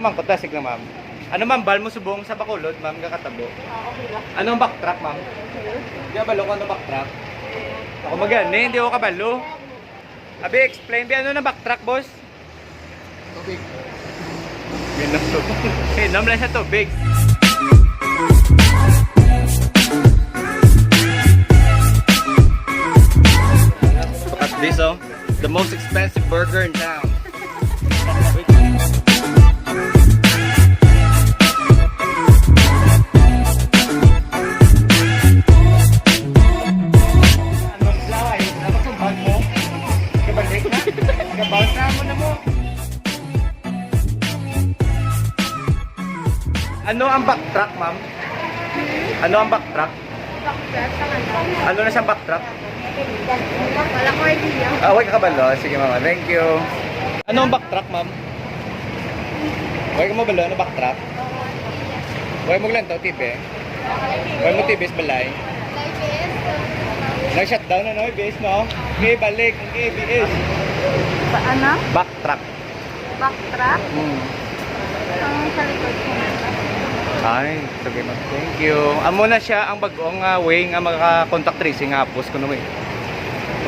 Mangkot tasig lang, ma'am. Ano ma'am, bal mo subong sa Bacolod, ma'am, kakatabo. Okay lang. Anong backtrack, ma'am? Di ba balo ko ano backtrack? Ako magani, hindi ako kabalo. Abi, explain ba ano na backtrack, boss? Tubig. Minom to. Minom lang sa tubig. Look at this, oh. The most expensive burger in town. Ano ang backtrack, ma'am? Ano ang backtrack? Ano na siyang backtrack? Wala ko idea. Ah, okay ka balo? Sige, mama. Thank you. Ano ang backtrack, ma'am? Okay ka mo balo? Ano backtrack? Okay mo lang to, tipe? Okay mo tibis balay? Nag-shutdown na, no? ABS, no? Okay, balik. Okay, ABS. Ano? Backtrack. Backtrack? Ang sa likod ko. Ay, sige ma'am. Thank you. Amo na siya ang bagong way nga maka-contact tracing nga post ko no eh.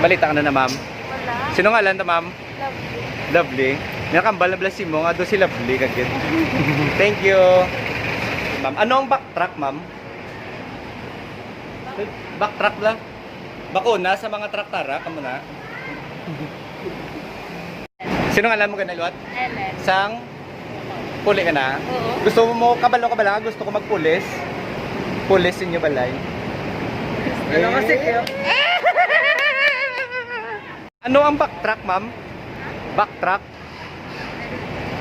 Balita ka na ma'am. Wala. Sino nga lang ta ma'am? Lovely. Lovely. Nakambal na blessing mo nga do si Lovely kagit. Thank you. Ma'am, ano ang backtrack ma'am? Backtrack lang. Bakuna sa mga traktara kamo na. Sino nga lang mo ganalwat? Ellen. Sang puli ka na? Oo. Gusto mo kabalo ka ba lang? Gusto ko magpulis? Pulis inyo balay? Ano kasi kayo? Ano ang backtrack, ma'am? Backtrack?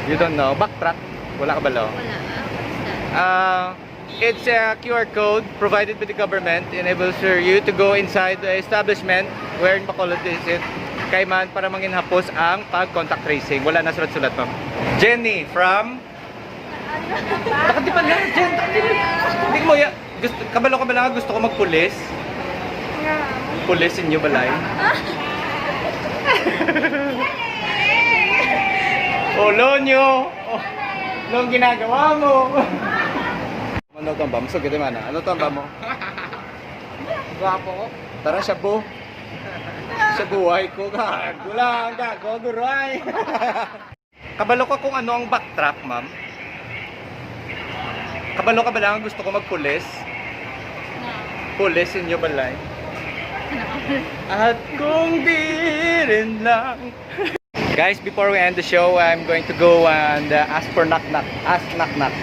You don't know? Backtrack? Wala ka balo? Wala. It's a QR code provided by the government. Enables you to go inside the establishment where in Bacolod is it. Kay man para manginhapos ang pag-contact tracing. Wala na sulat-sulat, ma'am. Jenny from... Bakit di pa na? Jen, hindi mo ya. Kabalo ka ba lang? Gusto ko magpulis? Pulis inyo balay? Olo nyo! Oh, anong ginagawa mo? Ano to ang bam? So, gito man. Ano to ang bam mo? Gwapo ko. Tara, shabu. Sa buhay ko, gago lang, gago, guray. Kabalo ka kung ano ang backtrack, ma'am? Kabalo ka ba lang? Gusto ko magpulis? Pulis inyo balay? At kung di rin lang. Guys, before we end the show, I'm going to go and ask for knock-knock. Ask knock-knock.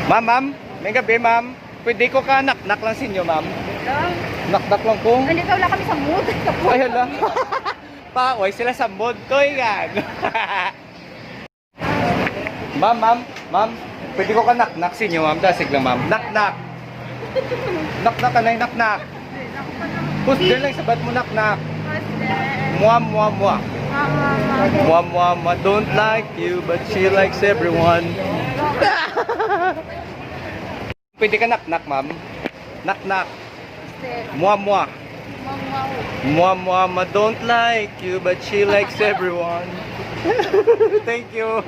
Ma'am, may gabi, ma'am. Pwede ko ka knock-knock lang sa inyo, ma'am. Knock-knock lang po. Hindi ka wala kami sa mood. Ay, hala. Paoy sila sa mood ko, yan. Ma'am. Pwede ko ka knock-knock sa inyo, ma'am. Dasig lang, ma'am. Knock-knock. Knock-knock ka na yung knock-knock. Push din lang, sabat mo knock-knock. Mua. Mua. Don't like you, but she likes everyone. Pwede ka knock-knock, ma'am. Knock-knock. Mua. Mua. Don't like you, but she likes everyone. Thank you.